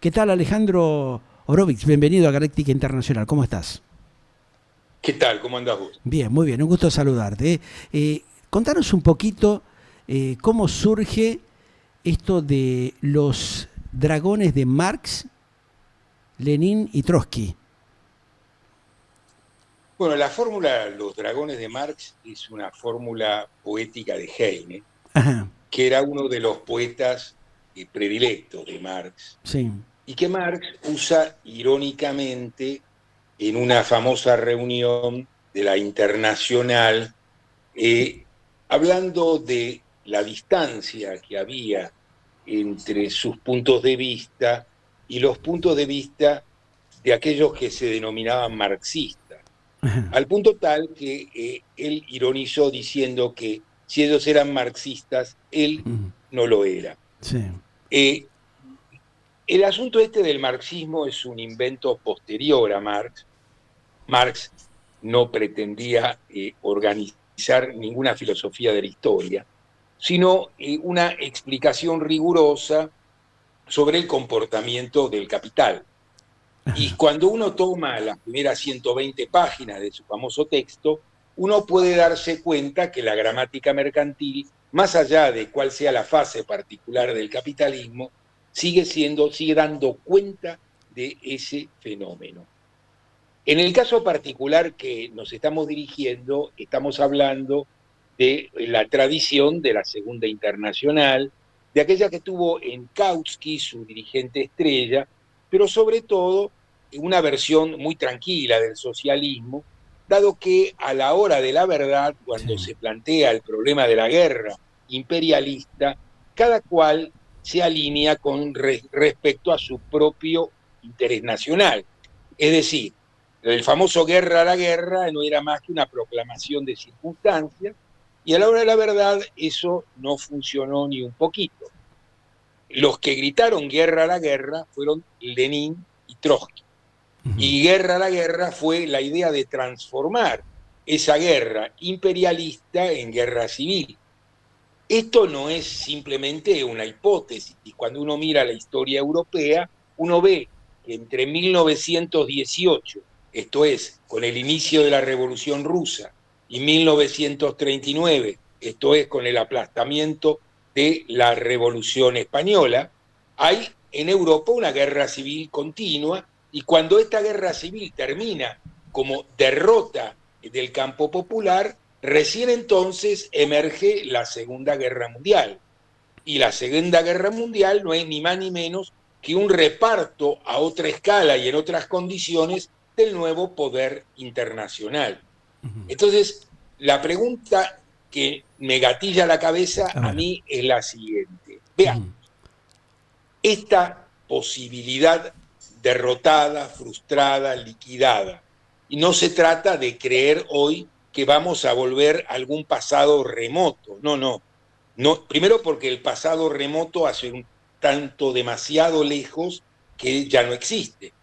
¿Qué tal, Alejandro Orovitz? Bienvenido a Galáctica Internacional. ¿Cómo estás? ¿Qué tal? ¿Cómo andás vos? Bien, muy bien. Un gusto saludarte. Contanos un poquito cómo surge esto de los dragones de Marx, Lenin y Trotsky. Bueno, la fórmula Los Dragones de Marx es una fórmula poética de Heine, Ajá, que era uno de los poetas predilectos de Marx, sí. y que Marx usa irónicamente en una famosa reunión de la Internacional, eh, hablando de la distancia que había entre sus puntos de vista y los puntos de vista de aquellos que se denominaban marxistas. Ajá, Al punto tal que él ironizó diciendo que si ellos eran marxistas, él mm, no lo era. sí. Eh, el asunto este del marxismo es un invento posterior a Marx. Marx no pretendía organizar ninguna filosofía de la historia, sino una explicación rigurosa sobre el comportamiento del capital. Y cuando uno toma las primeras 120 páginas de su famoso texto, uno puede darse cuenta que la gramática mercantil, más allá de cuál sea la fase particular del capitalismo, sigue dando cuenta de ese fenómeno. En el caso particular que nos estamos dirigiendo, estamos hablando de la tradición de la Segunda Internacional, de aquella que tuvo en Kautsky, su dirigente estrella, pero sobre todo una versión muy tranquila del socialismo, dado que a la hora de la verdad, Sí. cuando se plantea el problema de la guerra imperialista, cada cual se alinea respecto a su propio interés nacional. Es decir, el famoso guerra a la guerra no era más que una proclamación de circunstancias, y a la hora de la verdad eso no funcionó ni un poquito. Los que gritaron guerra a la guerra fueron Lenin y Trotsky. Y guerra a la guerra fue la idea de transformar esa guerra imperialista en guerra civil. Esto no es simplemente una hipótesis. Y cuando uno mira la historia europea, uno ve que entre 1918, esto es, con el inicio de la Revolución Rusa, y 1939, esto es, con el aplastamiento de la Revolución Española, hay en Europa una guerra civil continua, y cuando esta guerra civil termina como derrota del campo popular, recién entonces emerge la Segunda Guerra Mundial. Y la Segunda Guerra Mundial no es ni más ni menos que un reparto a otra escala y en otras condiciones del nuevo poder internacional. Entonces, la pregunta que me gatilla la cabeza A a ver. mí es la siguiente. Veamos, esta posibilidad derrotada, frustrada, liquidada. Y no se trata de creer hoy que vamos a volver a algún pasado remoto. No, no. No, primero porque el pasado remoto hace un tanto demasiado lejos que ya no existe.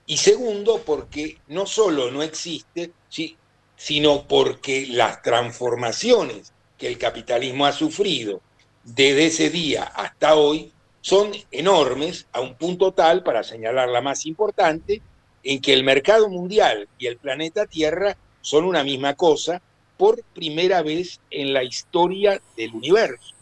Y segundo, porque no solo no existe, sí, sino porque las transformaciones que el capitalismo ha sufrido desde ese día hasta hoy son enormes a un punto tal, para señalar la más importante, en que el mercado mundial y el planeta Tierra son una misma cosa por primera vez en la historia del universo.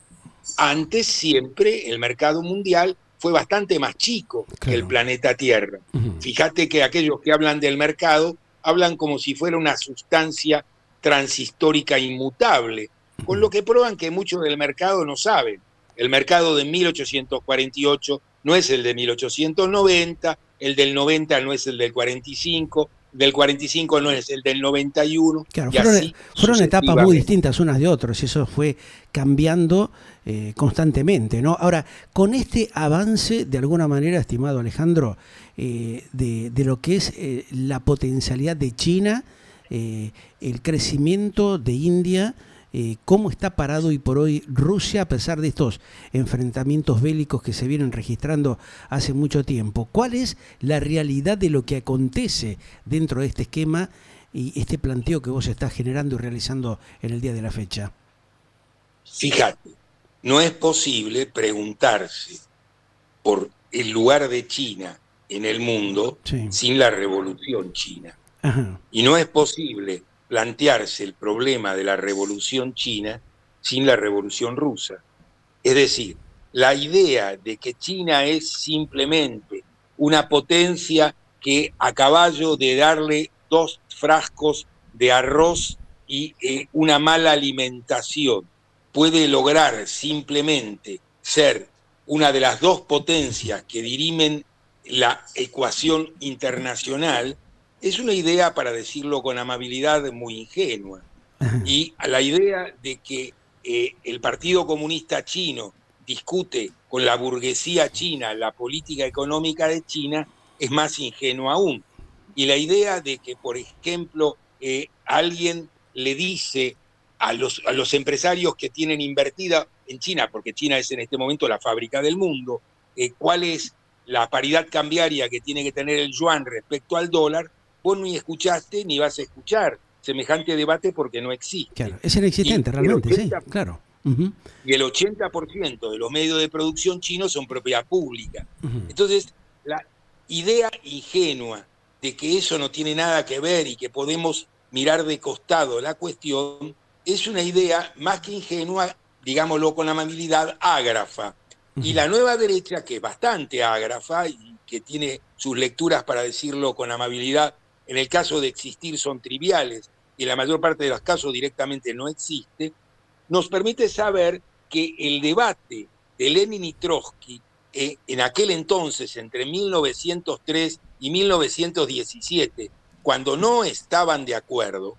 Antes siempre el mercado mundial fue bastante más chico que el Claro. planeta Tierra. Fíjate que aquellos que hablan del mercado hablan como si fuera una sustancia transhistórica inmutable, con lo que prueban que muchos del mercado no saben. El mercado de 1848 no es el de 1890, el del 90 no es el del 45, del 45 no es el del 91, Claro, y así fueron etapas muy sucesivamente. distintas unas de otras y eso fue cambiando constantemente, ¿no? Ahora, con este avance, de alguna manera, estimado Alejandro, de lo que es la potencialidad de China, el crecimiento de India, cómo está parado hoy por hoy Rusia a pesar de estos enfrentamientos bélicos que se vienen registrando hace mucho tiempo. ¿Cuál es la realidad de lo que acontece dentro de este esquema y este planteo que vos estás generando y realizando en el día de la fecha? Fíjate, no es posible preguntarse por el lugar de China en el mundo Sí. sin la revolución china. Ajá. Y no es posible plantearse el problema de la revolución china sin la revolución rusa. Es decir, la idea de que China es simplemente una potencia que a caballo de darle 2 frascos de arroz y una mala alimentación puede lograr simplemente ser una de las 2 potencias que dirimen la ecuación internacional, es una idea, para decirlo con amabilidad, muy ingenua. Ajá. Y la idea de que el Partido Comunista Chino discute con la burguesía china la política económica de China es más ingenua aún. Y la idea de que, por ejemplo, alguien le dice a los empresarios que tienen invertida en China, porque China es en este momento la fábrica del mundo, cuál es la paridad cambiaria que tiene que tener el yuan respecto al dólar, vos ni escuchaste ni vas a escuchar semejante debate porque no existe. Claro, es inexistente realmente, 80, sí, claro. Uh-huh. Y el 80% de los medios de producción chinos son propiedad pública. Uh-huh. Entonces, la idea ingenua de que eso no tiene nada que ver y que podemos mirar de costado la cuestión es una idea más que ingenua, digámoslo con amabilidad, ágrafa. Y la nueva derecha, que es bastante ágrafa y que tiene sus lecturas, para decirlo con amabilidad, en el caso de existir son triviales y en la mayor parte de los casos directamente no existe, nos permite saber que el debate de Lenin y Trotsky en aquel entonces, entre 1903 y 1917, cuando no estaban de acuerdo,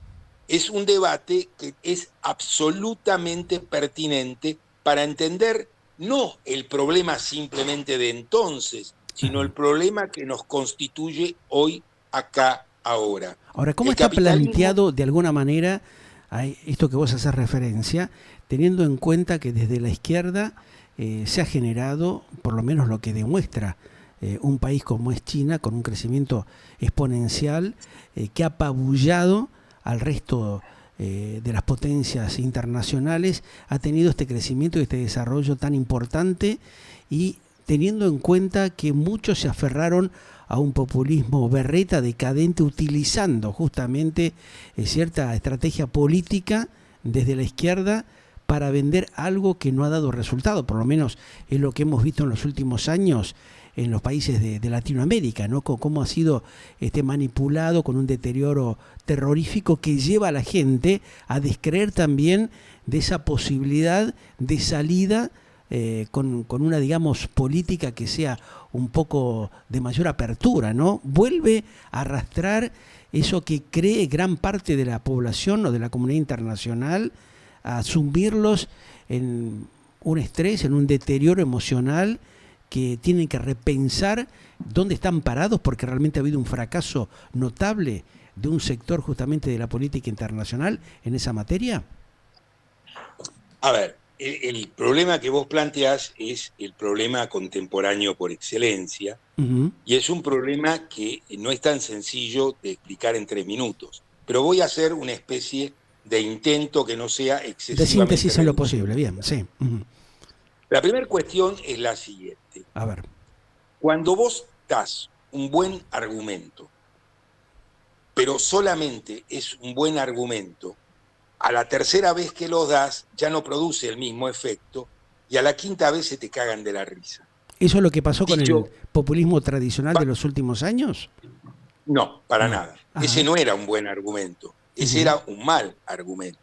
es un debate que es absolutamente pertinente para entender no el problema simplemente de entonces, sino el problema que nos constituye hoy, acá, ahora. Ahora, ¿cómo está planteado de alguna manera esto que vos haces referencia, teniendo en cuenta que desde la izquierda se ha generado, por lo menos lo que demuestra un país como es China, con un crecimiento exponencial que ha apabullado al resto de las potencias internacionales, ha tenido este crecimiento y este desarrollo tan importante, y teniendo en cuenta que muchos se aferraron a un populismo berreta decadente, utilizando justamente cierta estrategia política desde la izquierda para vender algo que no ha dado resultado, por lo menos es lo que hemos visto en los últimos años en los países de Latinoamérica, ¿no? Cómo ha sido manipulado con un deterioro terrorífico que lleva a la gente a descreer también de esa posibilidad de salida con una, digamos, política que sea un poco de mayor apertura, ¿no? Vuelve a arrastrar eso que cree gran parte de la población o de la comunidad internacional, a sumirlos en un estrés, en un deterioro emocional, que tienen que repensar dónde están parados, porque realmente ha habido un fracaso notable de un sector justamente de la política internacional en esa materia. A ver, el problema que vos planteás es el problema contemporáneo por excelencia, y es un problema que no es tan sencillo de explicar en 3 minutos, pero voy a hacer una especie de intento que no sea excesivamente de síntesis en lo reducido. posible, bien, sí. La primera cuestión es la siguiente. A ver. Cuando vos das un buen argumento, pero solamente es un buen argumento, a la tercera vez que lo das ya no produce el mismo efecto, y a la quinta vez se te cagan de la risa. ¿Eso es lo que pasó con el populismo tradicional de los últimos años? No, para nada. Ese no era un buen argumento, ese era un mal argumento.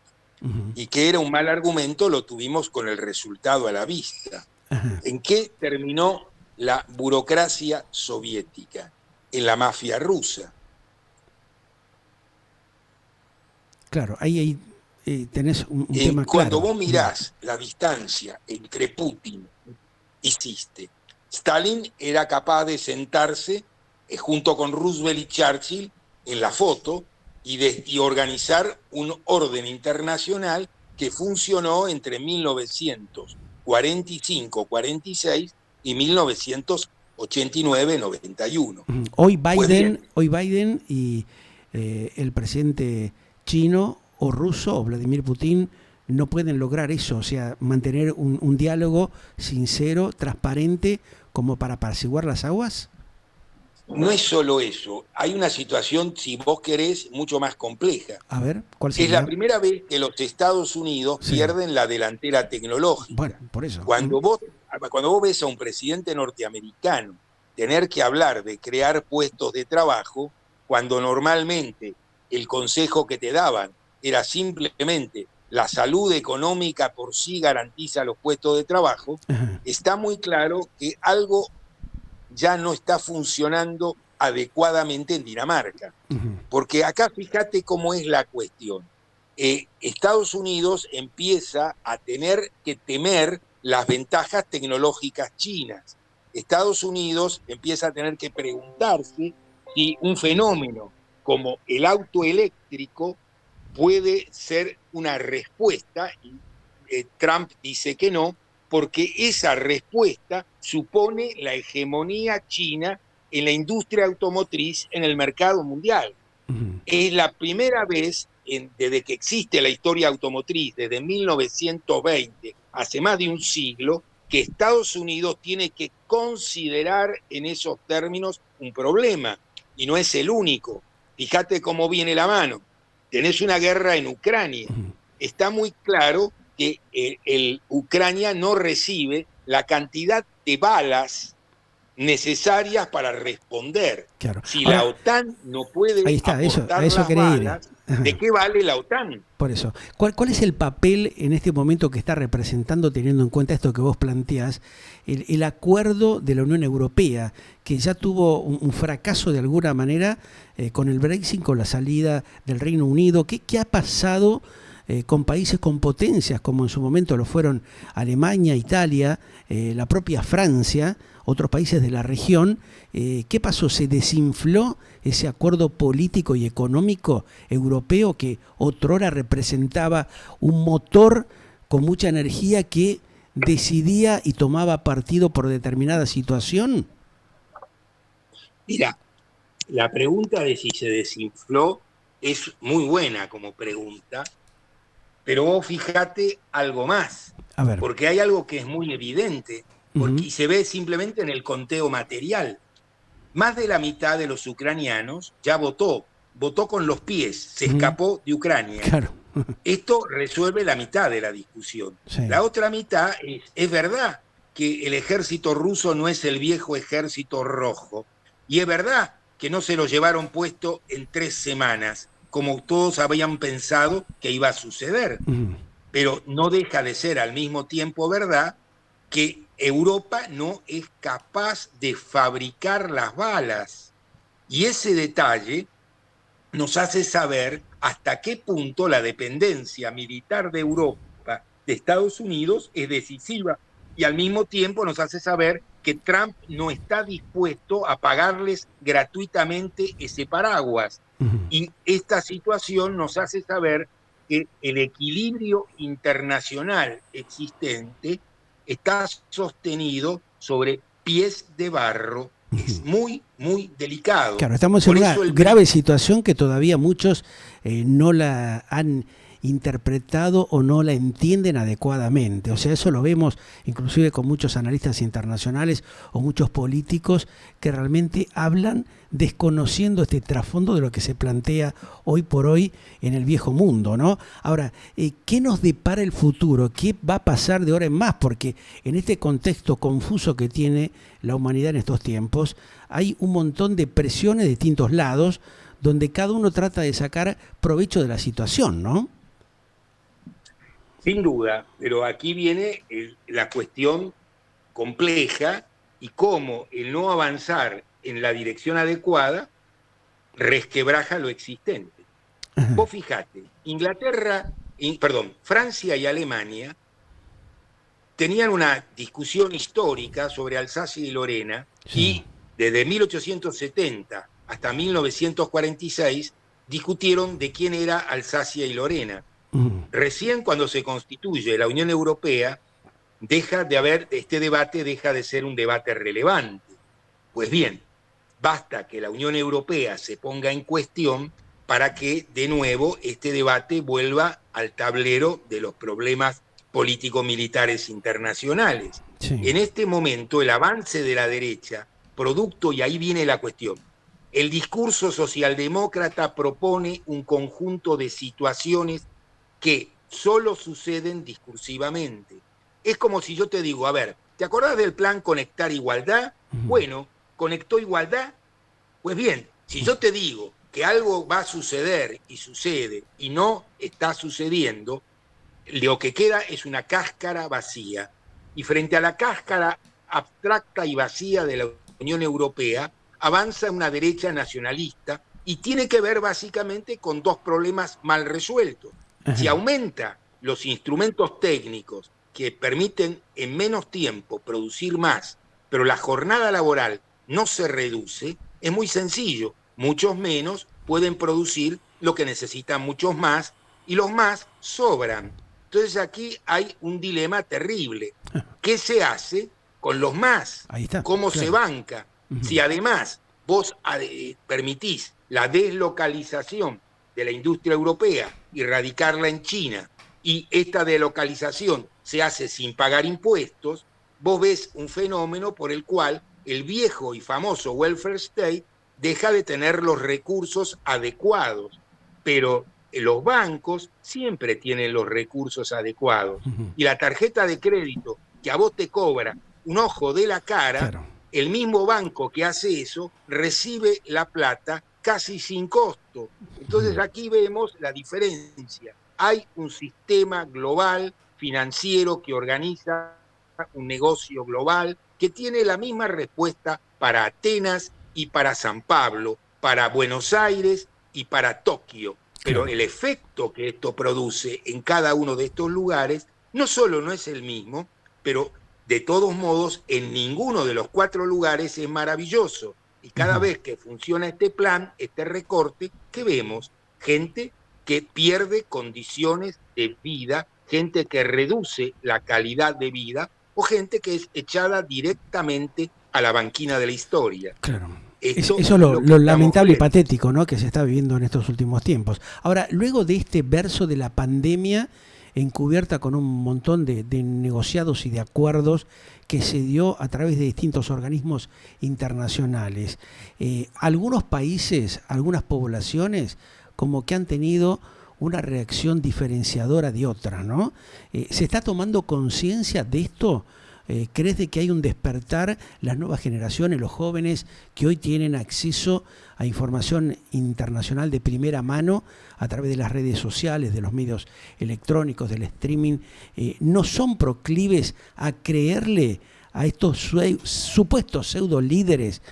Y que era un mal argumento lo tuvimos con el resultado a la vista. ¿En qué terminó la burocracia soviética? En la mafia rusa. Claro, ahí tenés un tema claro. Cuando vos mirás la distancia entre Putin y Stalin era capaz de sentarse junto con Roosevelt y Churchill en la foto y organizar un orden internacional que funcionó entre 1945-46 y 1989-91. Hoy Biden y el presidente chino o ruso o Vladimir Putin no pueden lograr eso, o sea, mantener un diálogo sincero, transparente como para apaciguar las aguas? No es solo eso, hay una situación, si vos querés, mucho más compleja. A ver, ¿cuál Es la sería? primera vez que los Estados Unidos Sí. pierden la delantera tecnológica. Bueno, por eso. Cuando vos ves a un presidente norteamericano tener que hablar de crear puestos de trabajo, cuando normalmente el consejo que te daban era simplemente la salud económica por sí garantiza los puestos de trabajo, Ajá. está muy claro que algo ya no está funcionando adecuadamente en Dinamarca. Uh-huh. Porque acá fíjate cómo es la cuestión. Estados Unidos empieza a tener que temer las ventajas tecnológicas chinas. Estados Unidos empieza a tener que preguntarse si un fenómeno como el auto eléctrico puede ser una respuesta, y Trump dice que no, porque esa respuesta supone la hegemonía china en la industria automotriz en el mercado mundial. Uh-huh. Es la primera vez desde que existe la historia automotriz, desde 1920, hace más de un siglo, que Estados Unidos tiene que considerar en esos términos un problema, y no es el único. Fíjate cómo viene la mano. Tenés una guerra en Ucrania. Uh-huh. Está muy claro que Ucrania no recibe la cantidad de balas necesarias para responder. Claro. Si Ahora, la OTAN no puede ahí está, aportar eso las quería ir. balas, ¿de qué vale la OTAN? Por eso, ¿cuál es el papel en este momento que está representando, teniendo en cuenta esto que vos planteás, el acuerdo de la Unión Europea, que ya tuvo un fracaso de alguna manera con el Brexit, con la salida del Reino Unido? ¿Qué ha pasado con países con potencias, como en su momento lo fueron Alemania, Italia, la propia Francia, otros países de la región? ¿Qué pasó? ¿Se desinfló ese acuerdo político y económico europeo que otrora representaba un motor con mucha energía que decidía y tomaba partido por determinada situación? Mira, la pregunta de si se desinfló es muy buena como pregunta, pero vos fíjate algo más, A ver. porque hay algo que es muy evidente, porque Uh-huh. se ve simplemente en el conteo material. Más de la mitad de los ucranianos ya votó con los pies, se escapó de Ucrania. Claro. Esto resuelve la mitad de la discusión. Sí. La otra mitad es verdad que el ejército ruso no es el viejo ejército rojo, y es verdad que no se lo llevaron puesto en 3 semanas, como todos habían pensado que iba a suceder. Uh-huh. Pero no deja de ser al mismo tiempo verdad que Europa no es capaz de fabricar las balas. Y ese detalle nos hace saber hasta qué punto la dependencia militar de Europa de Estados Unidos es decisiva. Y al mismo tiempo nos hace saber que Trump no está dispuesto a pagarles gratuitamente ese paraguas. Uh-huh. Y esta situación nos hace saber que el equilibrio internacional existente está sostenido sobre pies de barro. Es muy, muy delicado. Claro, estamos en una grave situación que todavía muchos no la han interpretado o no la entienden adecuadamente. O sea, eso lo vemos inclusive con muchos analistas internacionales o muchos políticos que realmente hablan desconociendo este trasfondo de lo que se plantea hoy por hoy en el viejo mundo, ¿no? Ahora, ¿qué nos depara el futuro? ¿Qué va a pasar de ahora en más? Porque en este contexto confuso que tiene la humanidad en estos tiempos, hay un montón de presiones de distintos lados donde cada uno trata de sacar provecho de la situación, ¿no? Sin duda, pero aquí viene la cuestión compleja y cómo el no avanzar en la dirección adecuada resquebraja lo existente. Ajá. Vos fijate, Francia y Alemania tenían una discusión histórica sobre Alsacia y Lorena, sí. Y desde 1870 hasta 1946 discutieron de quién era Alsacia y Lorena. Recién cuando se constituye la Unión Europea, este debate deja de ser un debate relevante. Pues bien, basta que la Unión Europea se ponga en cuestión para que de nuevo este debate vuelva al tablero de los problemas político-militares internacionales. Sí. En este momento el avance de la derecha, producto, y ahí viene la cuestión, el discurso socialdemócrata propone un conjunto de situaciones que solo suceden discursivamente. Es como si yo te digo, a ver, ¿te acordás del plan Conectar Igualdad? Bueno, conectó igualdad. Pues bien, si yo te digo que algo va a suceder y sucede y no está sucediendo, lo que queda es una cáscara vacía. Y frente a la cáscara abstracta y vacía de la Unión Europea, avanza una derecha nacionalista y tiene que ver básicamente con dos problemas mal resueltos. Si aumenta los instrumentos técnicos que permiten en menos tiempo producir más, pero la jornada laboral no se reduce, es muy sencillo. Muchos menos pueden producir lo que necesitan muchos más y los más sobran. Entonces aquí hay un dilema terrible. ¿Qué se hace con los más? Ahí está, ¿Cómo claro. se banca? Si además vos permitís la deslocalización de la industria europea y radicarla en China, y esta deslocalización se hace sin pagar impuestos, vos ves un fenómeno por el cual el viejo y famoso welfare state deja de tener los recursos adecuados, pero los bancos siempre tienen los recursos adecuados. Y la tarjeta de crédito que a vos te cobra un ojo de la cara, claro, el mismo banco que hace eso recibe la plata casi sin costo. Entonces aquí vemos la diferencia. Hay un sistema global financiero que organiza un negocio global que tiene la misma respuesta para Atenas y para San Pablo, para Buenos Aires y para Tokio. Pero el efecto que esto produce en cada uno de estos lugares no solo no es el mismo, pero de todos modos en ninguno de los 4 lugares es maravilloso. Y cada vez que funciona este plan, este recorte, ¿qué vemos? Gente que pierde condiciones de vida, gente que reduce la calidad de vida o gente que es echada directamente a la banquina de la historia. Claro. Eso es lo lamentable y patético, ¿no?, que se está viviendo en estos últimos tiempos. Ahora, luego de este verso de la pandemia, encubierta con un montón de negociados y de acuerdos que se dio a través de distintos organismos internacionales, algunos países, algunas poblaciones, como que han tenido una reacción diferenciadora de otras, ¿no? ¿Se está tomando conciencia de esto? ¿Crees de que hay un despertar, las nuevas generaciones, los jóvenes que hoy tienen acceso a información internacional de primera mano a través de las redes sociales, de los medios electrónicos, del streaming, no son proclives a creerle a estos supuestos pseudo líderes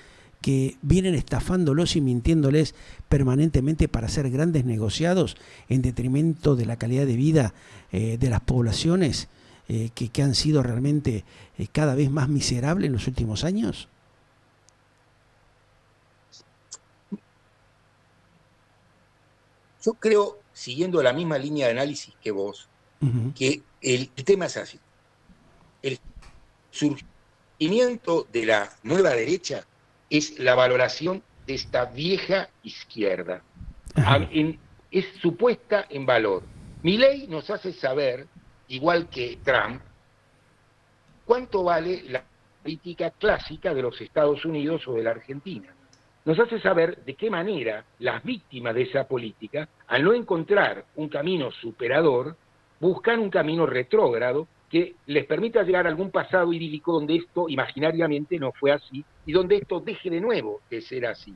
que vienen estafándolos y mintiéndoles permanentemente para hacer grandes negociados en detrimento de la calidad de vida de las poblaciones que han sido realmente cada vez más miserables en los últimos años? Yo creo, siguiendo la misma línea de análisis que vos, que el tema es así. El surgimiento de la nueva derecha es la valoración de esta vieja izquierda. Es supuesta en valor. Milei nos hace saber, igual que Trump, cuánto vale la política clásica de los Estados Unidos o de la Argentina. Nos hace saber de qué manera las víctimas de esa política, al no encontrar un camino superador, buscan un camino retrógrado que les permita llegar a algún pasado idílico donde esto imaginariamente no fue así y donde esto deje de nuevo de ser así.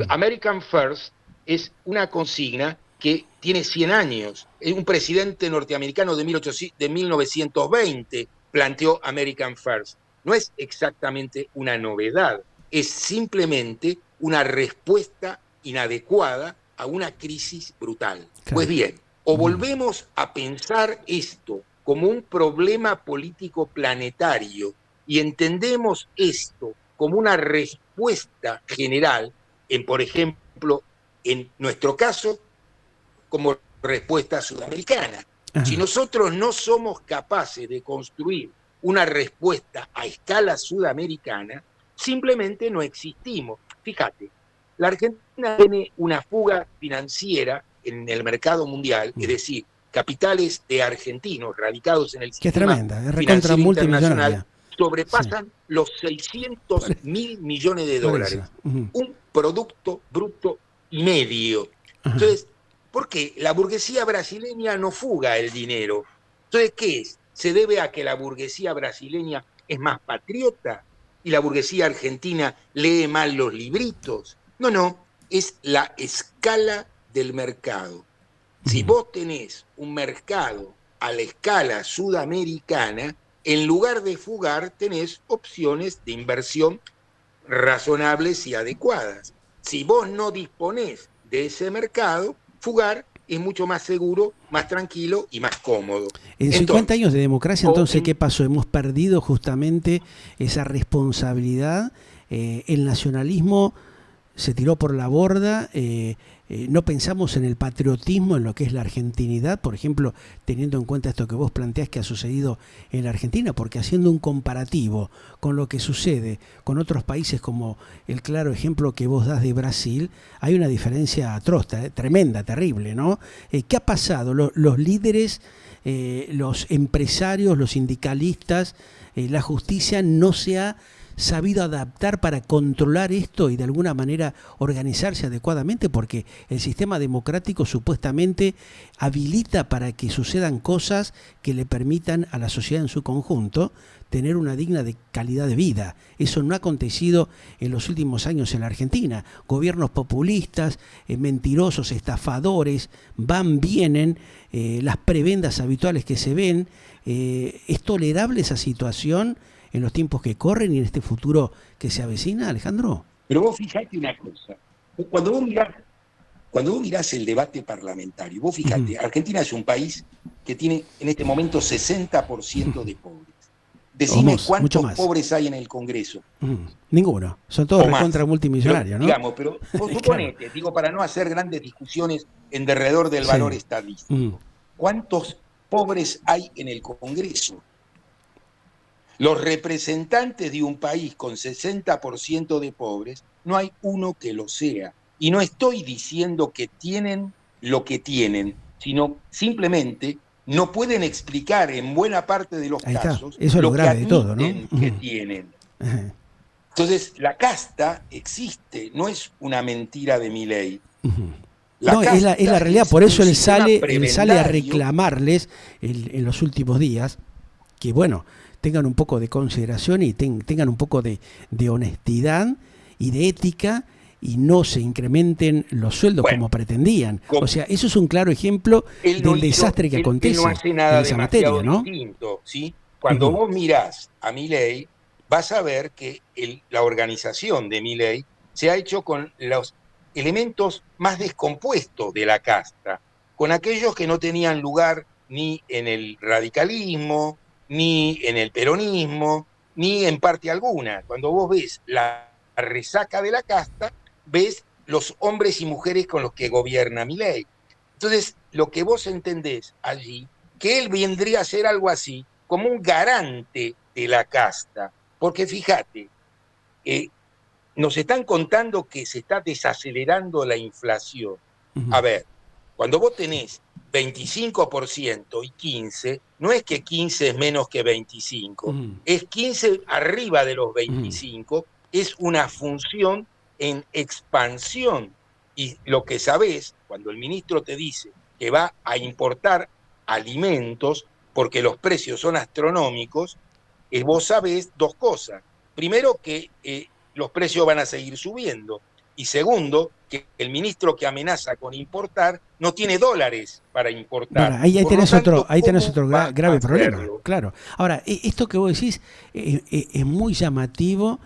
American First es una consigna que tiene 100 años. Un presidente norteamericano de 1920 planteó American First. No es exactamente una novedad, es simplemente una respuesta inadecuada a una crisis brutal. Claro. Pues bien, o volvemos a pensar esto como un problema político planetario y entendemos esto como una respuesta general, por ejemplo, en nuestro caso, como respuesta sudamericana. Si nosotros no somos capaces de construir una respuesta a escala sudamericana, simplemente no existimos. Fíjate, la Argentina tiene una fuga financiera en el mercado mundial, es decir, capitales de argentinos radicados en el sistema financiero internacional sobrepasan los 600.000 millones de dólares. Un producto bruto y medio. Entonces, ¿por qué? La burguesía brasileña no fuga el dinero. Entonces, ¿qué es? ¿Se debe a que la burguesía brasileña es más patriota y la burguesía argentina lee mal los libritos? No, es la escala del mercado. Si vos tenés un mercado a la escala sudamericana, en lugar de fugar, tenés opciones de inversión razonables y adecuadas. Si vos no disponés de ese mercado, fugar es mucho más seguro, más tranquilo y más cómodo. En 50 años de democracia, entonces, ¿qué pasó? Hemos perdido justamente esa responsabilidad. El nacionalismo se tiró por la borda. No pensamos en el patriotismo, en lo que es la argentinidad, por ejemplo, teniendo en cuenta esto que vos planteás que ha sucedido en la Argentina, porque haciendo un comparativo con lo que sucede con otros países, como el claro ejemplo que vos das de Brasil, hay una diferencia atroz, tremenda, terrible, ¿no? ¿Qué ha pasado? Los líderes, los empresarios, los sindicalistas, la justicia no se ha sabido adaptar para controlar esto y de alguna manera organizarse adecuadamente, porque el sistema democrático supuestamente habilita para que sucedan cosas que le permitan a la sociedad en su conjunto tener una digna de calidad de vida. Eso no ha acontecido en los últimos años en la Argentina. Gobiernos populistas, mentirosos, estafadores, vienen, las prebendas habituales que se ven. ¿Es tolerable esa situación en los tiempos que corren y en este futuro que se avecina, Alejandro? Pero vos fijate una cosa, cuando vos mirás el debate parlamentario, vos fijate, Argentina es un país que tiene en este momento 60% de pobres. Decime cuántos pobres hay en el Congreso. Ninguno, son todos recontra multimillonarios, ¿no? Digamos, pero vos suponete, claro, digo, para no hacer grandes discusiones en derredor del valor estadístico, ¿cuántos pobres hay en el Congreso? Los representantes de un país con 60% de pobres, no hay uno que lo sea. Y no estoy diciendo que tienen lo que tienen, sino simplemente no pueden explicar en buena parte de los casos eso es lo grave de todo, ¿no? Que tienen. Entonces, la casta existe, no es una mentira de Milei. No, es la realidad, por eso él sale a reclamarles en los últimos días que, bueno, tengan un poco de consideración y tengan un poco de honestidad y de ética y no se incrementen los sueldos como pretendían. O sea, eso es un claro ejemplo del desastre que acontece no hace nada en esa materia, ¿no? Distinto, ¿sí? Cuando vos mirás a Milei, vas a ver que la organización de Milei se ha hecho con los elementos más descompuestos de la casta, con aquellos que no tenían lugar ni en el radicalismo, ni en el peronismo, ni en parte alguna. Cuando vos ves la resaca de la casta, ves los hombres y mujeres con los que gobierna Milei. Entonces, lo que vos entendés allí, que él vendría a ser algo así, como un garante de la casta. Porque fíjate, nos están contando que se está desacelerando la inflación. A ver, cuando vos tenés 25% y 15%, no es que 15 es menos que 25, es 15 arriba de los 25, es una función en expansión. Y lo que sabés, cuando el ministro te dice que va a importar alimentos porque los precios son astronómicos, vos sabés dos cosas. Primero, que los precios van a seguir subiendo. Y segundo, que el ministro que amenaza con importar no tiene dólares para importar. Bueno, ahí tenés otro grave problema. Claro. Ahora, esto que vos decís es muy llamativo,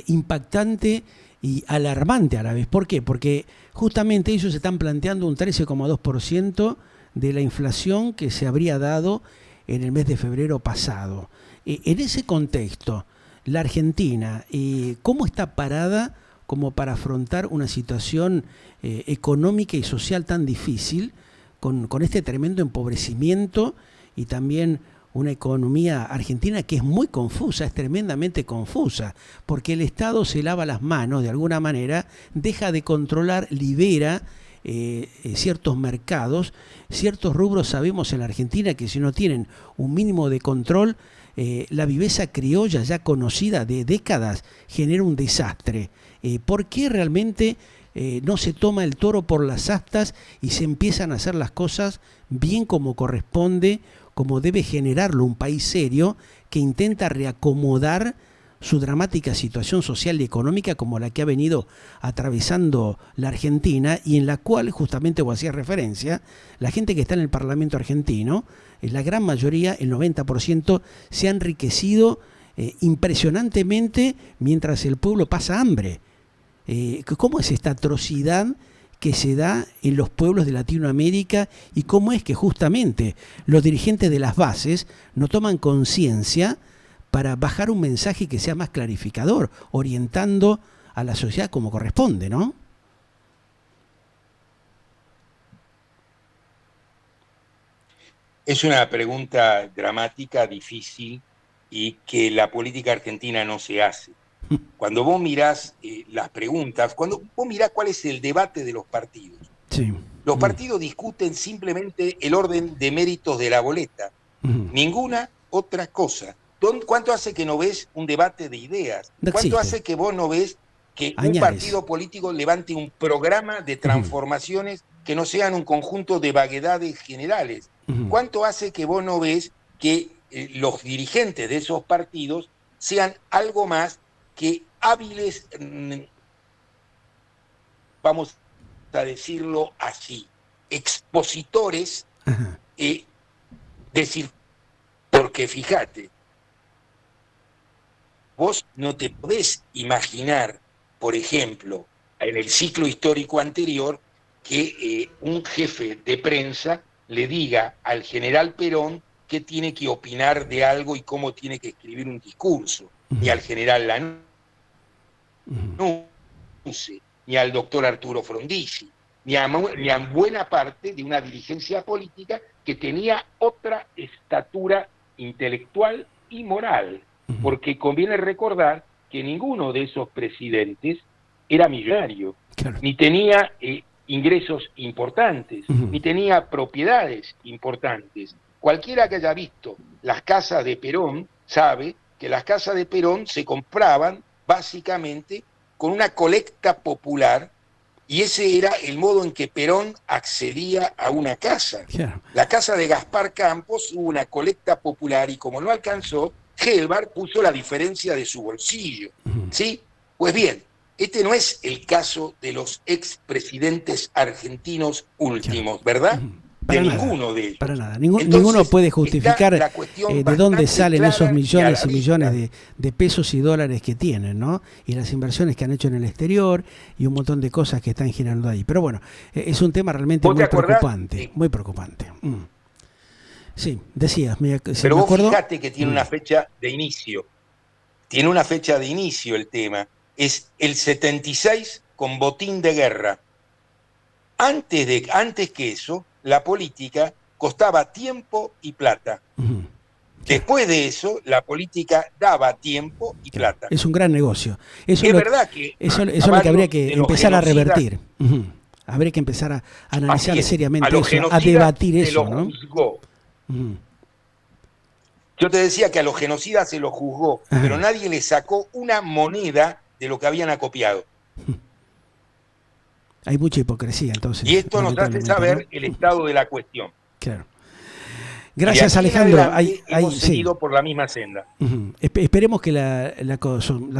impactante y alarmante a la vez. ¿Por qué? Porque justamente ellos están planteando un 13,2% de la inflación que se habría dado en el mes de febrero pasado. En ese contexto, la Argentina, ¿cómo está parada como para afrontar una situación económica y social tan difícil, con este tremendo empobrecimiento y también una economía argentina que es muy confusa, es tremendamente confusa, porque el Estado se lava las manos de alguna manera, deja de controlar, libera ciertos mercados, ciertos rubros? Sabemos en la Argentina que si no tienen un mínimo de control, la viveza criolla ya conocida de décadas genera un desastre. ¿Por qué realmente no se toma el toro por las astas y se empiezan a hacer las cosas bien como corresponde, como debe generarlo un país serio que intenta reacomodar su dramática situación social y económica como la que ha venido atravesando la Argentina y en la cual, justamente vos hacías referencia, la gente que está en el Parlamento argentino, la gran mayoría, el 90%, se ha enriquecido impresionantemente mientras el pueblo pasa hambre? ¿Cómo es esta atrocidad que se da en los pueblos de Latinoamérica y cómo es que justamente los dirigentes de las bases no toman conciencia para bajar un mensaje que sea más clarificador, orientando a la sociedad como corresponde, ¿no? Es una pregunta dramática, difícil, y que la política argentina no se hace. Cuando vos mirás las preguntas, cuando vos mirás cuál es el debate de los partidos, sí. Los partidos discuten simplemente el orden de méritos de la boleta, ninguna otra cosa. ¿Cuánto hace que no ves un debate de ideas? No ¿Cuánto existe. hace que vos no ves que un Añares. partido político levante un programa de transformaciones que no sean un conjunto de vaguedades generales? ¿Cuánto hace que vos no ves que los dirigentes de esos partidos sean algo más que hábiles, vamos a decirlo así, expositores, decir, porque fíjate, vos no te podés imaginar, por ejemplo, en el ciclo histórico anterior, que un jefe de prensa le diga al general Perón qué tiene que opinar de algo y cómo tiene que escribir un discurso, ni al general Lanusse, ni al doctor Arturo Frondizi, ni a buena parte de una dirigencia política que tenía otra estatura intelectual y moral, porque conviene recordar que ninguno de esos presidentes era millonario, claro, ni tenía ingresos importantes, ni tenía propiedades importantes. Cualquiera que haya visto las casas de Perón sabe que las casas de Perón se compraban básicamente con una colecta popular, y ese era el modo en que Perón accedía a una casa. Claro. La casa de Gaspar Campos hubo una colecta popular y como no alcanzó, Gelbar puso la diferencia de su bolsillo. ¿Sí? Pues bien, este no es el caso de los expresidentes argentinos últimos, ¿verdad? De ninguno de ellos. Para nada. Ninguno puede justificar de dónde salen esos millones y millones de pesos y dólares que tienen, ¿no? Y las inversiones que han hecho en el exterior y un montón de cosas que están girando ahí. Pero bueno, es un tema realmente muy preocupante. Muy preocupante. Sí, decías. Pero vos fíjate que tiene una fecha de inicio. Tiene una fecha de inicio el tema. Es el 76 con botín de guerra. Antes que eso, la política costaba tiempo y plata. Después de eso, la política daba tiempo y plata. Es un gran negocio. Eso es verdad que eso es lo que habría que empezar a revertir. Habría que empezar a analizar seriamente eso, a debatir eso, ¿no? Yo te decía que a los genocidas se los juzgó, pero nadie le sacó una moneda de lo que habían acopiado. Hay mucha hipocresía, entonces. Y esto nos hace saber, ¿no?, el estado de la cuestión. Claro. Gracias, Alejandro. Hemos seguido por la misma senda. Esperemos que la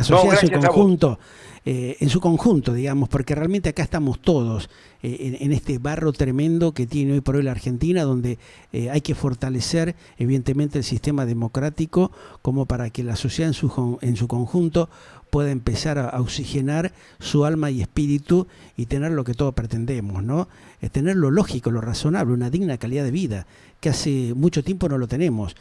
sociedad en su conjunto, digamos, porque realmente acá estamos todos en este barro tremendo que tiene hoy por hoy la Argentina, donde hay que fortalecer, evidentemente, el sistema democrático como para que la sociedad en su conjunto pueda empezar a oxigenar su alma y espíritu y tener lo que todos pretendemos, ¿no? Tener lo lógico, lo razonable, una digna calidad de vida, que hace mucho tiempo no lo tenemos.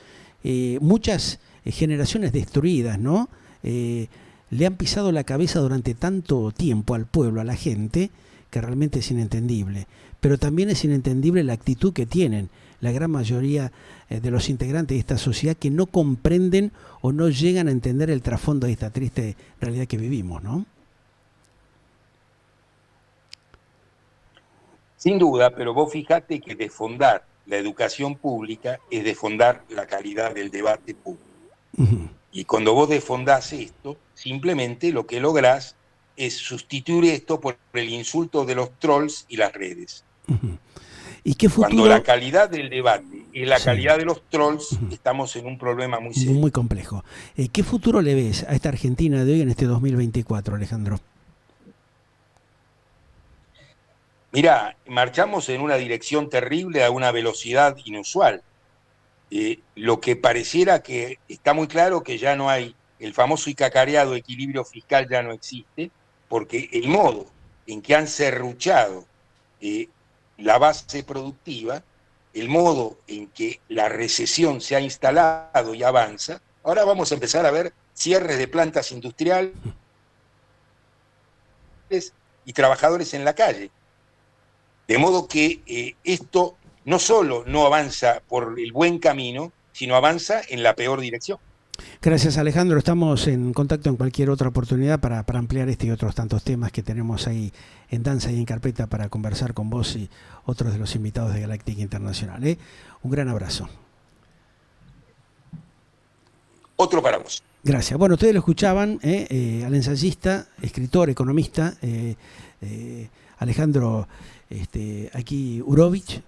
Muchas generaciones destruidas, ¿no? Le han pisado la cabeza durante tanto tiempo al pueblo, a la gente, que realmente es inentendible. Pero también es inentendible la actitud que tienen la gran mayoría de los integrantes de esta sociedad, que no comprenden o no llegan a entender el trasfondo de esta triste realidad que vivimos, ¿no? Sin duda, pero vos fijate que desfondar la educación pública es desfondar la calidad del debate público. Ujú, Y cuando vos desfondás esto, simplemente lo que lográs es sustituir esto por el insulto de los trolls y las redes. ujú. ¿Y qué Cuando la futuro? calidad del debate y la Sí, calidad de los trolls, estamos en un problema muy muy serio. complejo. ¿Qué futuro le ves a esta Argentina de hoy en este 2024, Alejandro? Mirá, marchamos en una dirección terrible a una velocidad inusual. Lo que pareciera que está muy claro que ya no hay, el famoso y cacareado equilibrio fiscal ya no existe, porque el modo en que han serruchado eh, la base productiva, el modo en que la recesión se ha instalado y avanza, ahora vamos a empezar a ver cierres de plantas industriales y trabajadores en la calle. De modo que esto no solo no avanza por el buen camino, sino avanza en la peor dirección. Gracias, Alejandro. Estamos en contacto en cualquier otra oportunidad para ampliar este y otros tantos temas que tenemos ahí en danza y en carpeta para conversar con vos y otros de los invitados de Galáctica Internacional. Un gran abrazo. Otro para vos. Gracias. Bueno, ustedes lo escuchaban, al ensayista, escritor, economista, Alejandro aquí Urovich,